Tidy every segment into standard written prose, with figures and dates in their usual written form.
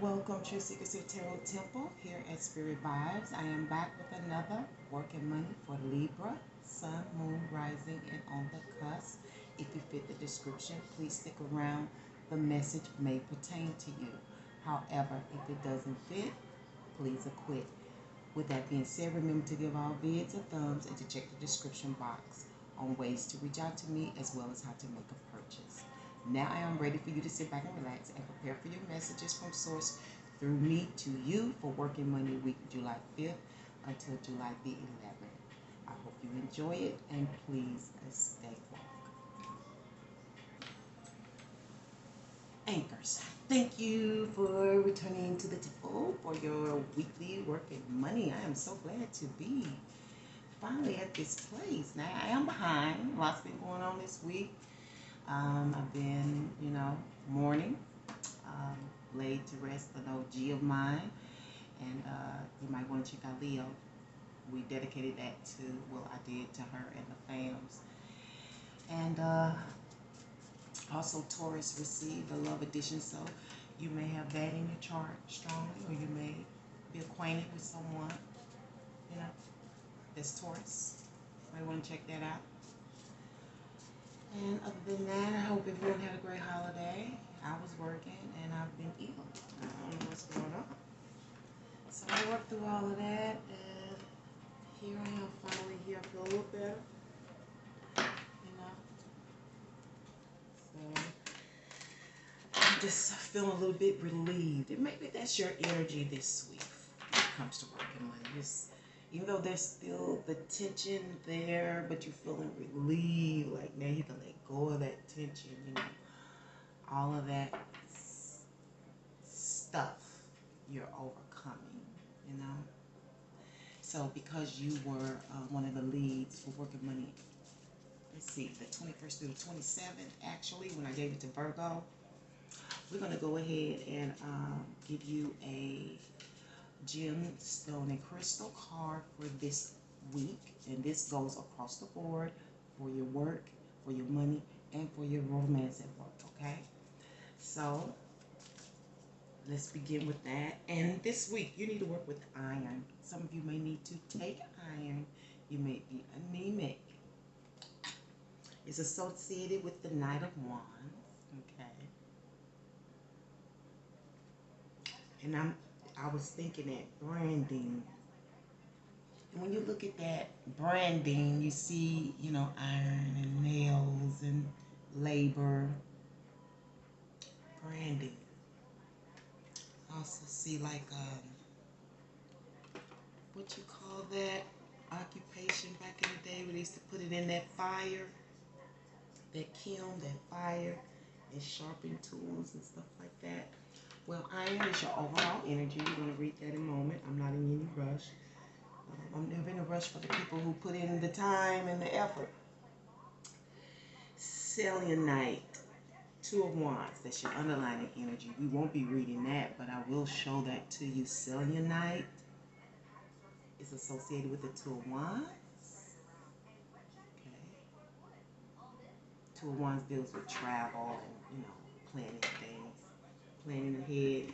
Welcome to Secret Tarot Temple here at Spirit Vibes. I am back with another work and money for Libra, Sun, Moon, Rising, and on the cusp. If you fit the description, please stick around. The message may pertain to you. However, if it doesn't fit, please acquit. With that being said, remember to give all vids a thumbs and to check the description box on ways to reach out to me as well as how to make a purchase. Now I am ready for you to sit back and relax and prepare for your messages from Source through me to you for Working Money Week, July 5th until July the 11th. I hope you enjoy it and please stay woke. Anchors, thank you for returning to the temple for your weekly Working Money. I am so glad to be finally at this place. Now I am behind. Lots been going on this week. I've been, mourning, laid to rest an OG of mine, and you might want to check out Leo. We dedicated that to, I did to her and the fams. And also Taurus received a love edition, so you may have that in your chart strongly, or you may be acquainted with someone, that's Taurus. You might want to check that out. And other than that, I hope everyone had a great holiday. I was working and I've been ill. I don't know what's going on. So I worked through all of that, and here I am finally here. I feel a little better. So I'm just feeling a little bit relieved. And maybe that's your energy this week when it comes to working money. Even though there's still the tension there, but you're feeling relieved, like now you can let go of that tension, all of that stuff you're overcoming, So because you were one of the leads for Working Money, let's see, the 21st through the 27th, actually, when I gave it to Virgo, we're going to go ahead and give you a gemstone and crystal card for this week, and this goes across the board for your work, for your money, and for your romance at work. Okay, so let's begin with that. And this week you need to work with iron. Some of you may need to take iron. You may be anemic. It's associated with the Knight of Wands. Okay, and I was thinking that branding. And when you look at that branding, you see, iron and nails and labor. Branding. I also see like, what you call that occupation back in the day where they used to put it in that fire, that kiln, that fire, and sharpen tools and stuff like that. Well, iron is your overall energy. We're going to read that in a moment. I'm not in any rush. I'm never in a rush for the people who put in the time and the effort. Selenite, Two of Wands. That's your underlying energy. We won't be reading that, but I will show that to you. Selenite is associated with the Two of Wands. Okay. Two of Wands deals with travel and, planning things, planning ahead.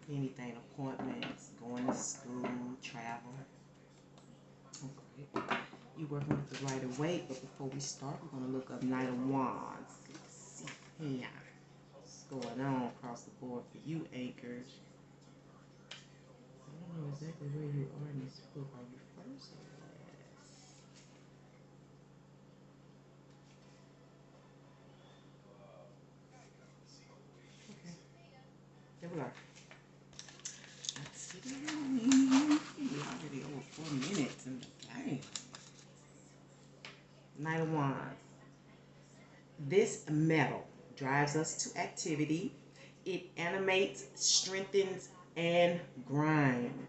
Anything, appointments, going to school, travel. Okay. You're working with the Rider-Waite, but before we start, we're going to look up Knight of Wands. Let's see here what's going on across the board for you, anchors. I don't know exactly where you are in this book. Are you first or last? Okay. There we are. That's it. We're already over 4 minutes in the game. Knight of Wands. This metal drives us to activity. It animates, strengthens, and grinds.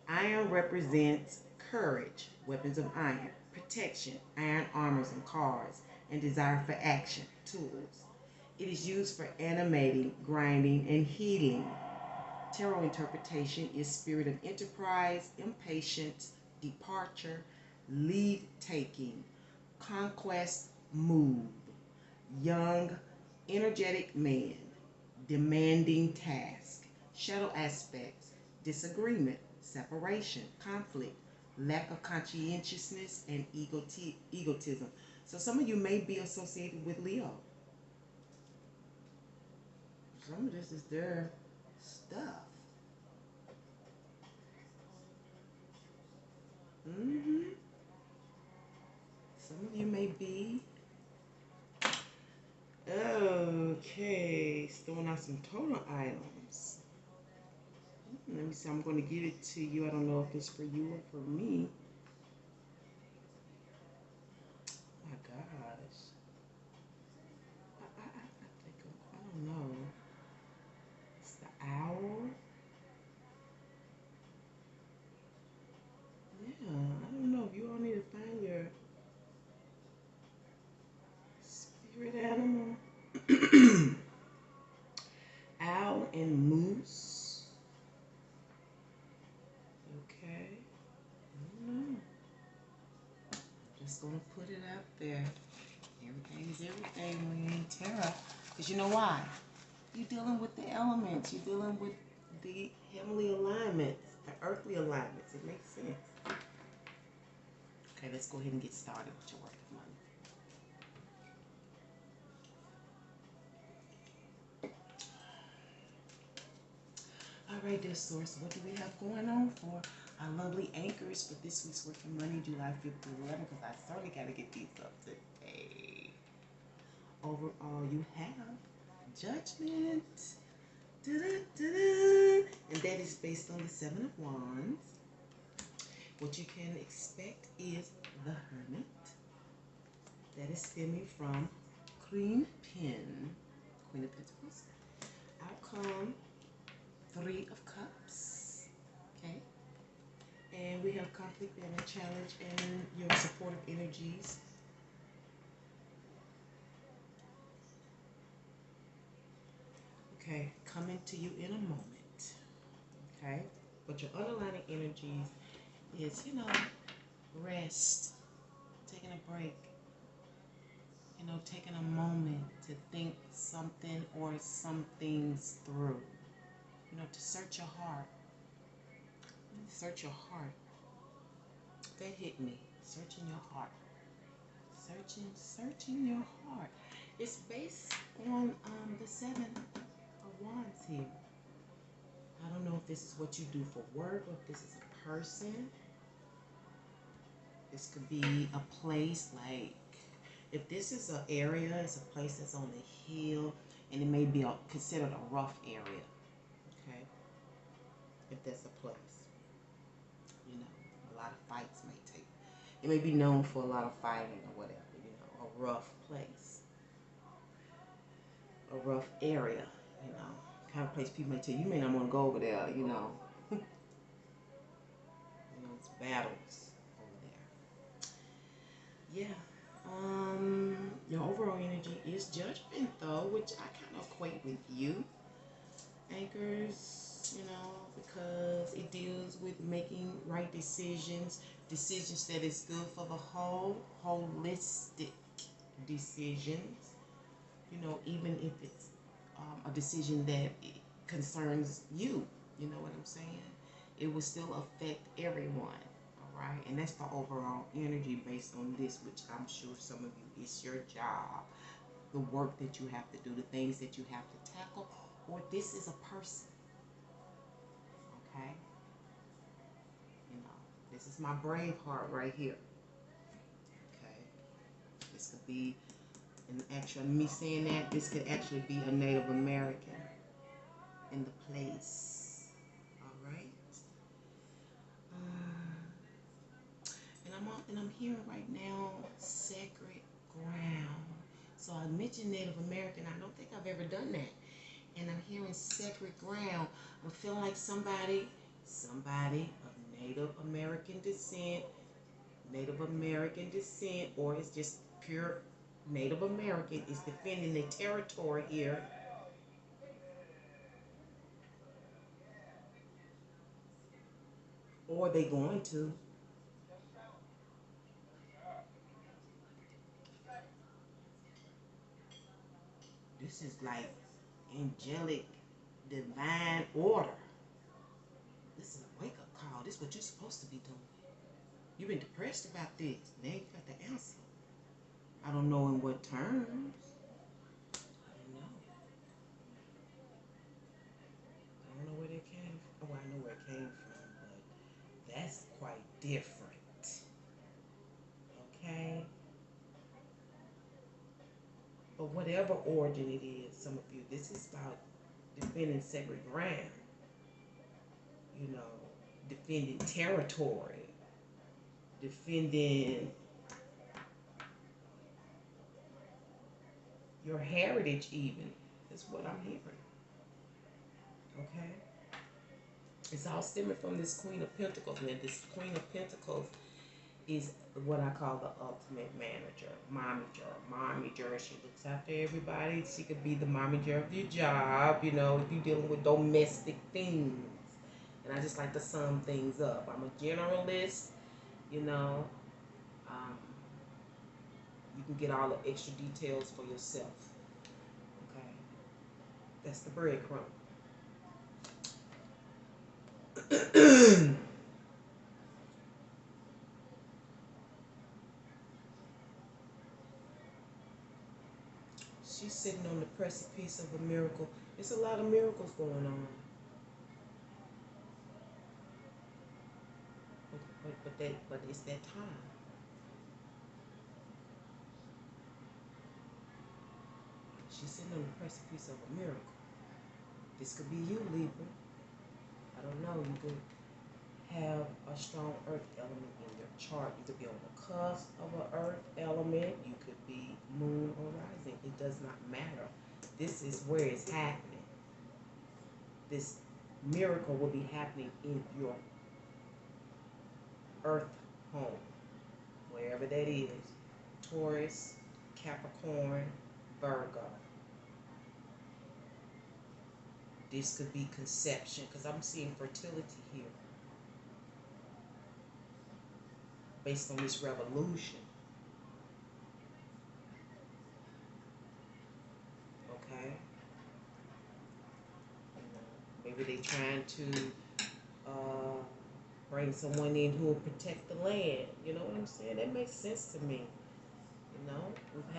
Iron represents courage, weapons of iron, protection, iron armors and cars, and desire for action, tools. It is used for animating, grinding, and healing. Tarot interpretation is spirit of enterprise, impatience, departure, lead taking, conquest, move. Young, energetic man. demanding task, shadow aspects, disagreement, separation, conflict, lack of conscientiousness, and egotism. So some of you may be associated with Leo. Some of this is their stuff. Some of you may be. Okay, throwing out some total items. Let me see. I'm going to give it to you. I don't know if it's for you or for me. My gosh. I think I don't know. It's the owl. Yeah, I don't know if you all need to find your spirit animal. Owl and moose. Okay. I don't know. Just gonna put it out there. Everything is everything when you're in tarot. Because you know why? You're dealing with the elements. You're dealing with the heavenly alignments, the earthly alignments. It makes sense. Okay, let's go ahead and get started with your work of money. All right, dear source, what do we have going on for our lovely anchors for this week's work of money, July 5th through 11th? Because I certainly got to get these up today. Overall, you have Judgment. Da-da-da-da. And that is based on the Seven of Wands. What you can expect is the Hermit. That is stemming from Queen of Pentacles. Outcome, Three of Cups. Okay. And we have conflict and a challenge and your supportive energies. Okay, coming to you in a moment. Okay, but your underlying energies is, rest, taking a break, taking a moment to think something or some things through, to search your heart. Search your heart. That hit me. Searching your heart. Searching your heart. It's based on the Seven of Wands here. I don't know if this is what you do for work or if this is a person. This could be a place, like if this is an area, it's a place that's on a hill, and it may be considered a rough area. Okay, if that's a place, a lot of fights may take. It may be known for a lot of fighting or whatever. A rough place, a rough area. Kind of place people may tell you may not want to go over there. It's battles over there. Yeah. Your overall energy is Judgment, though, which I kind of equate with you, anchors, because it deals with making right decisions that is good for the whole, holistic decisions, even if it's a decision that concerns you, you know what I'm saying? It will still affect everyone. Right? And that's the overall energy based on this, which I'm sure some of you, it's your job, the work that you have to do, the things that you have to tackle, or this is a person. Okay? This is my brave heart right here. Okay? This could be, and actually, me saying that, this could actually be a Native American in the place. All right? And I'm hearing right now sacred ground. So I mentioned Native American. I don't think I've ever done that. And I'm hearing sacred ground. I'm feeling like somebody of Native American descent, or it's just pure Native American is defending their territory here. Or they going to. This is like angelic, divine order. This is a wake-up call. This is what you're supposed to be doing. You've been depressed about this. Now you got the answer. I don't know in what terms. I don't know. I don't know where they came from. Well, I know where it came from, but that's quite different. Okay? But whatever origin it is, some of you, this is about defending sacred ground. You know, defending territory. Defending your heritage even. Is what I'm hearing. Okay? It's all stemming from this Queen of Pentacles. And this Queen of Pentacles is what I call the ultimate manager, momager. She looks after everybody. She could be the momager of your job, you know, if you're dealing with domestic things. And I just like to sum things up. I'm a generalist, you know. You can get all the extra details for yourself. Okay? That's the breadcrumb. She's sitting on the precipice of a miracle. There's a lot of miracles going on. But it's that time. She's sitting on the precipice of a miracle. This could be you, Libra. I don't know. You could have a strong earth element in your chart. You could be on the cusp of an earth element. You could be moon or rising. It does not matter. This is where it's happening. This miracle will be happening in your earth home, wherever that is. Taurus, Capricorn, Virgo. This could be conception, because I'm seeing fertility here. Based on this revolution. Okay? Maybe they're trying to bring someone in who will protect the land. You know what I'm saying? That makes sense to me. You know? We've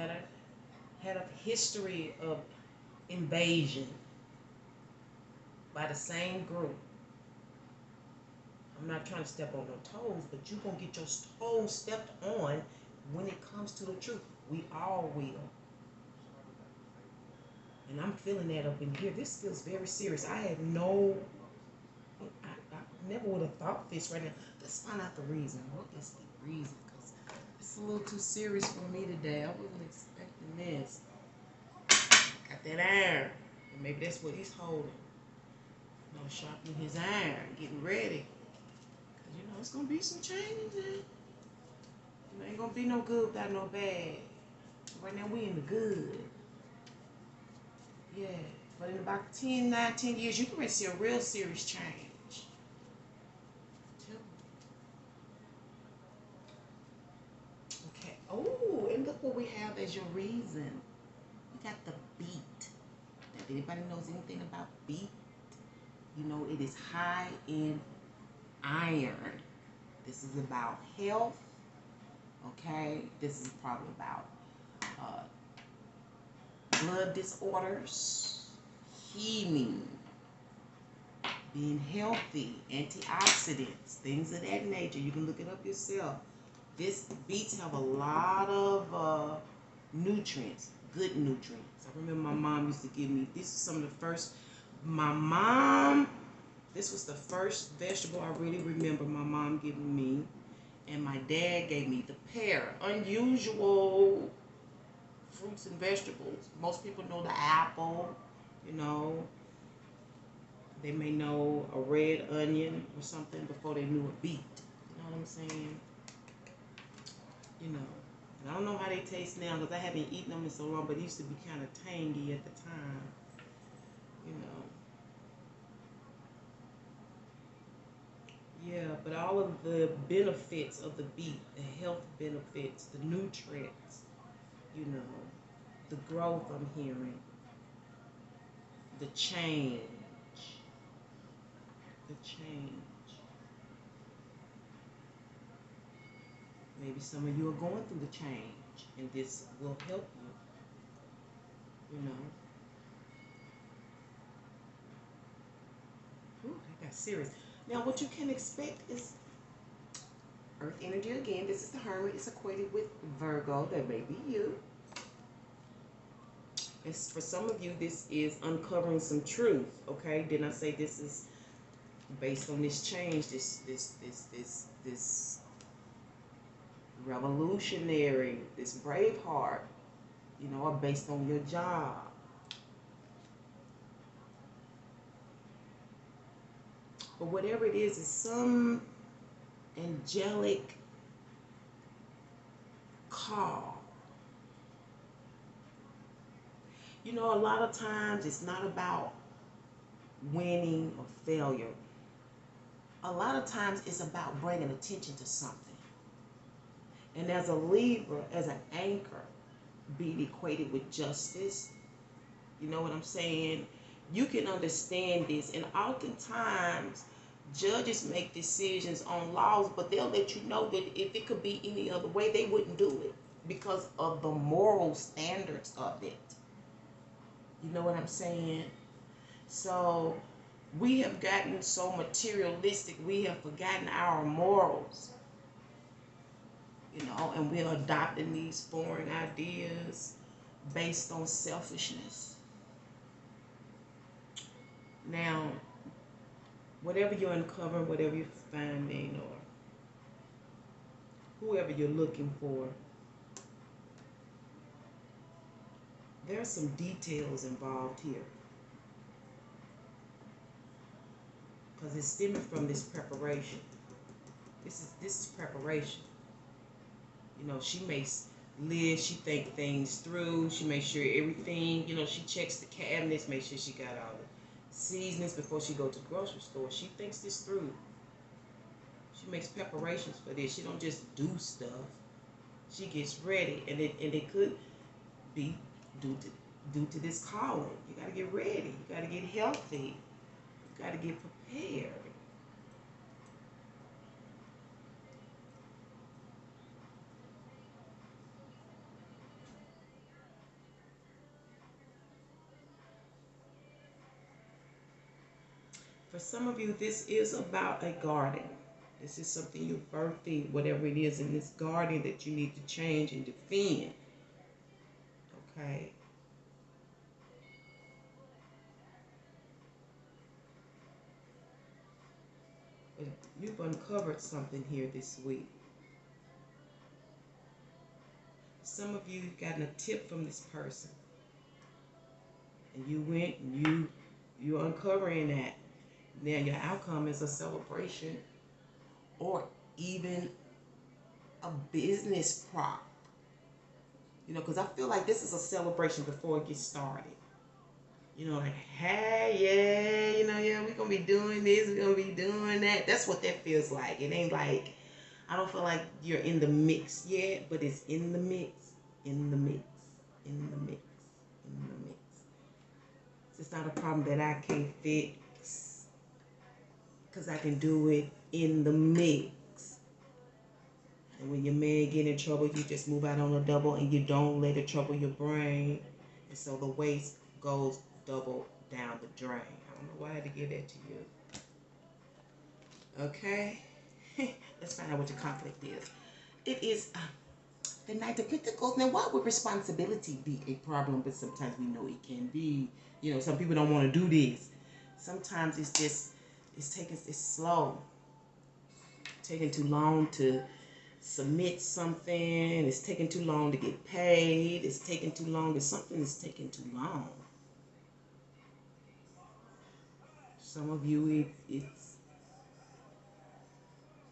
had a history of invasion by the same group. I'm not trying to step on no toes, but you're going to get your toes stepped on when it comes to the truth. We all will. And I'm feeling that up in here. This feels very serious. I never would have thought this right now. Let's find out the reason. What is the reason? Because it's a little too serious for me today. I wasn't expecting this. Got that iron. And maybe that's what he's holding. You know, sharpening his iron, getting ready. Because, you know, it's going to be some changes. You know, ain't going to be no good without no bad. Right now, we in the good. Yeah. But in about 10 years, you can really see a real serious change. Okay. Oh, and look what we have as your reason. We got the beet. If anybody knows anything about beet, you know it is high in iron. This is about health. Okay. This is probably about blood disorders, healing, being healthy, antioxidants, things of that nature. You can look it up yourself. Beets have a lot of nutrients, good nutrients. I remember my mom used to give me, this is some of the first, this was the first vegetable I really remember my mom giving me. And my dad gave me the pear. Unusual fruits and vegetables. Most people know the apple, you know. They may know a red onion or something before they knew a beet. You know what I'm saying? You know. And I don't know how they taste now because I haven't eaten them in so long, but they used to be kind of tangy at the time. You know. Yeah, but all of the benefits of the beet, the health benefits, the nutrients, you know, the growth I'm hearing. the change. The change. Maybe some of you are going through the change, and this will help you, you know. Ooh, that got serious. Now, what you can expect is Earth energy again. This is the Hermit. It's equated with Virgo. That may be you. It's, for some of you, this is uncovering some truth. Okay, didn't I say this is based on this change? This revolutionary, this brave heart. You know, or based on your job. But whatever it is some angelic call. You know, a lot of times it's not about winning or failure. A lot of times it's about bringing attention to something. And as a Libra, as an anchor, being equated with justice, you know what I'm saying? You can understand this. And oftentimes, judges make decisions on laws, but they'll let you know that if it could be any other way, they wouldn't do it because of the moral standards of it. You know what I'm saying? So we have gotten so materialistic, we have forgotten our morals. You know, and we're adopting these foreign ideas based on selfishness. Now, whatever you're uncovering, whatever you're finding, or whoever you're looking for, there are some details involved here. Because it's stemming from this preparation. This is preparation. You know, she makes lists, she thinks things through, she makes sure everything, you know, she checks the cabinets, make sure she got all the seasonings before she go to the grocery store. She thinks this through. She makes preparations for this. She don't just do stuff. She gets ready, and it could be due to this calling. You got to get ready. You got to get healthy. You got to get prepared. For some of you, this is about a garden. This is something you're birthing, whatever it is in this garden that you need to change and defend. Okay? But you've uncovered something here this week. Some of you gotten a tip from this person. And you went and you're uncovering that. Now your outcome is a celebration or even a business prop. You know, because I feel like this is a celebration before it gets started. You know, like, hey, yeah, you know, yeah, we're going to be doing this, we're going to be doing that. That's what that feels like. It ain't like, I don't feel like you're in the mix yet, but it's in the mix, in the mix, in the mix, in the mix. It's not a problem that I can't fix because I can do it in the mix. And when your man get in trouble, you just move out on a double and you don't let it trouble your brain. And so the waste goes double down the drain. I don't know why I had to give that to you. Okay? Let's find out what your conflict is. It is the Knight of Pentacles. Now, why would responsibility be a problem? But sometimes we know it can be. You know, some people don't want to do this. Sometimes it's just, it's slow. Taking too long to submit something. It's taking too long to get paid. It's taking too long. Something is taking too long. Some of you, it's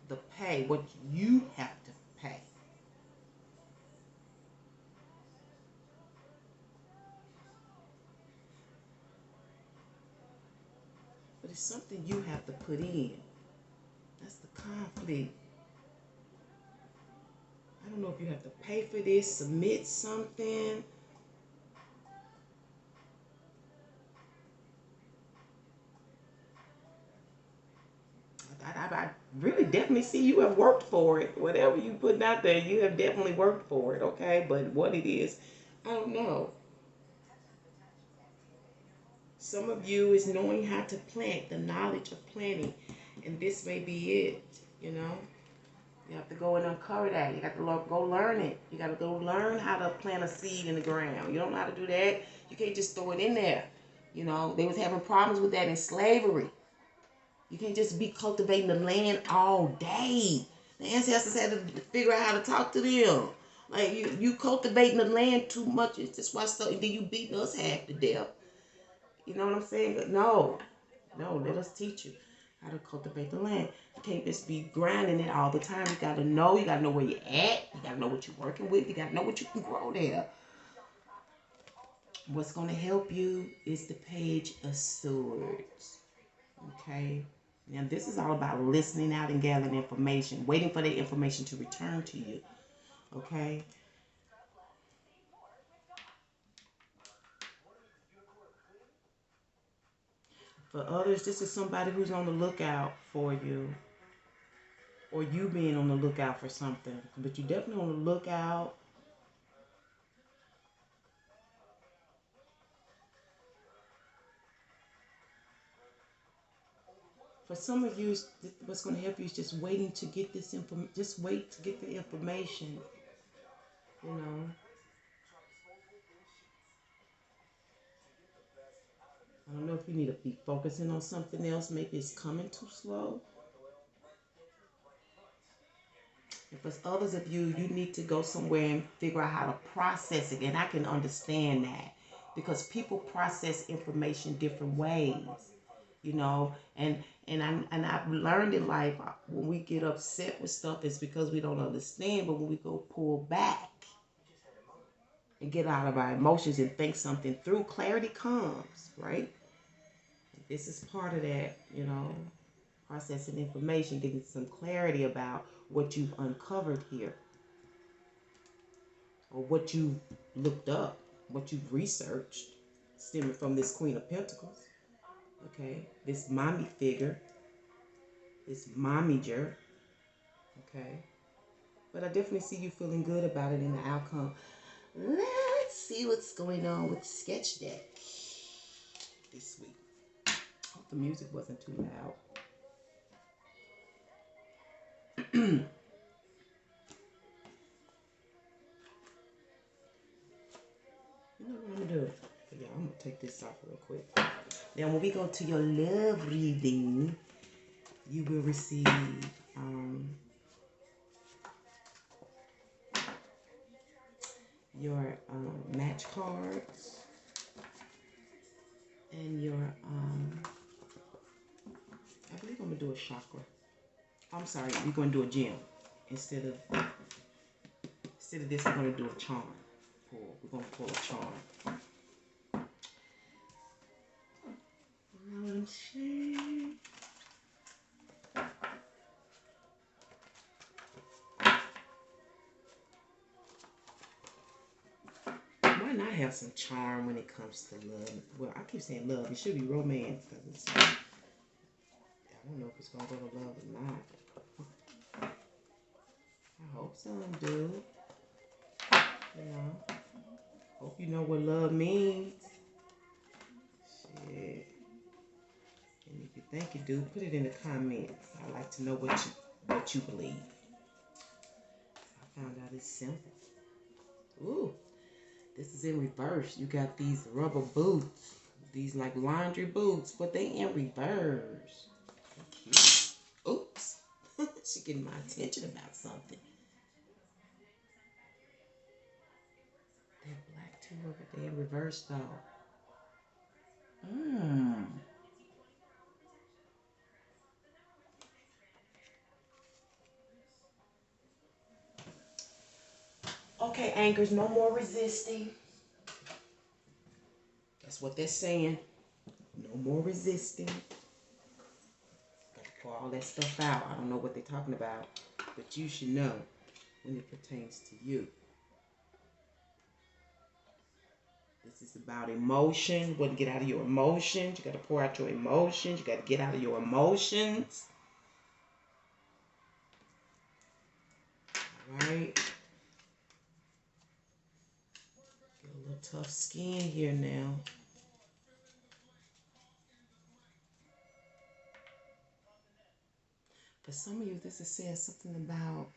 the pay, what you have to pay. But it's something you have to put in. That's the conflict. I don't know if you have to pay for this, submit something. could definitely see you have worked for it. Whatever you putting out there, you have definitely worked for it, okay? But what it is, I don't know. Some of you is knowing how to plant, the knowledge of planting. And this may be it, you know. You have to go and uncover that. You got to go learn it. You got to go learn how to plant a seed in the ground. You don't know how to do that. You can't just throw it in there. You know, they was having problems with that in slavery. You can't just be cultivating the land all day. The ancestors had to figure out how to talk to them. Like you cultivating the land too much. It's just why so then you beating us half to death. You know what I'm saying? No, let us teach you how to cultivate the land. You can't just be grinding it all the time. You gotta know where you're at. You gotta know what you're working with. You gotta know what you can grow there. What's gonna help you is the Page of Swords. Okay? Now this is all about listening out and gathering information, waiting for the information to return to you. Okay? For others, this is somebody who's on the lookout for you. Or you being on the lookout for something. But you're definitely on the lookout. For some of you, what's going to help you is just waiting to get this information. Just wait to get the information. You know. I don't know if you need to be focusing on something else. Maybe it's coming too slow. And for others of you, you need to go somewhere and figure out how to process it. And I can understand that. Because people process information different ways. You know, and I've learned in life, when we get upset with stuff, it's because we don't understand. But when we go pull back and get out of our emotions and think something through, clarity comes, right? This is part of that, you know, processing information, getting some clarity about what you've uncovered here, or what you've looked up, what you've researched, stemming from this Queen of Pentacles. Okay, this mommy figure, this momager. Okay, but I definitely see you feeling good about it in the outcome. Let's see what's going on with Sketch Deck this week. Hope the music wasn't too loud. You know what I'm gonna do? Yeah, I'm gonna take this off real quick. Now, when we go to your love reading, you will receive your match cards and your I believe I'm gonna do a chakra. I'm sorry, we're gonna do a gem instead of this. We're gonna do a charm. We're gonna pull a charm. Why not have some charm when it comes to love? Well, I keep saying love. It should be romance, because it's, I don't know if it's gonna go to love or not. I hope some do. You know, hope you know what love means. Shit. And if you think you do, put it in the comments. I like to know what you believe. I found out it's simple. Ooh, this is in reverse. You got these rubber boots. These like laundry boots, but they in reverse. Cute. Oops. She getting my attention about something. They're black too, but they in reverse though. Okay, anchors, no more resisting. That's what they're saying. No more resisting. Got to pour all that stuff out. I don't know what they're talking about, but you should know when it pertains to you. This is about emotion. What to get out of your emotions. You got to pour out your emotions. You got to get out of your emotions. right? Get a little tough skin here now. For some of you, this is saying something about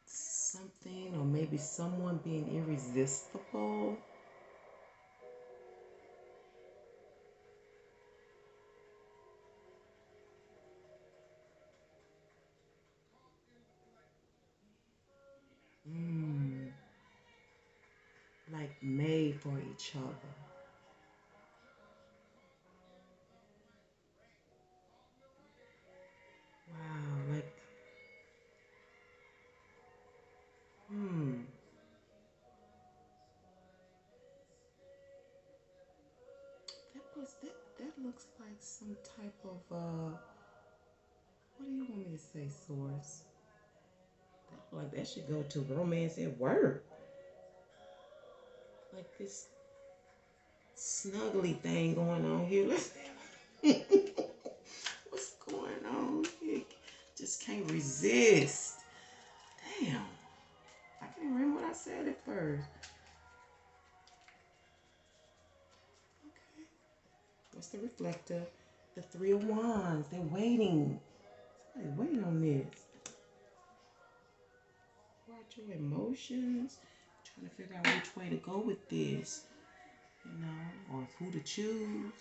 something or maybe someone being irresistible. Like made for each other. Wow, like, hmm. That looks like some type of what do you want me to say, source? Like that should go to romance at work. Like this snuggly thing going on here. Let's what's going on here? Just can't resist. Damn. I can't remember what I said at first. Okay. What's the reflector? The Three of Wands. They're waiting. Somebody's waiting on this. Watch your emotions. Trying to figure out which way to go with this. You know, or who to choose.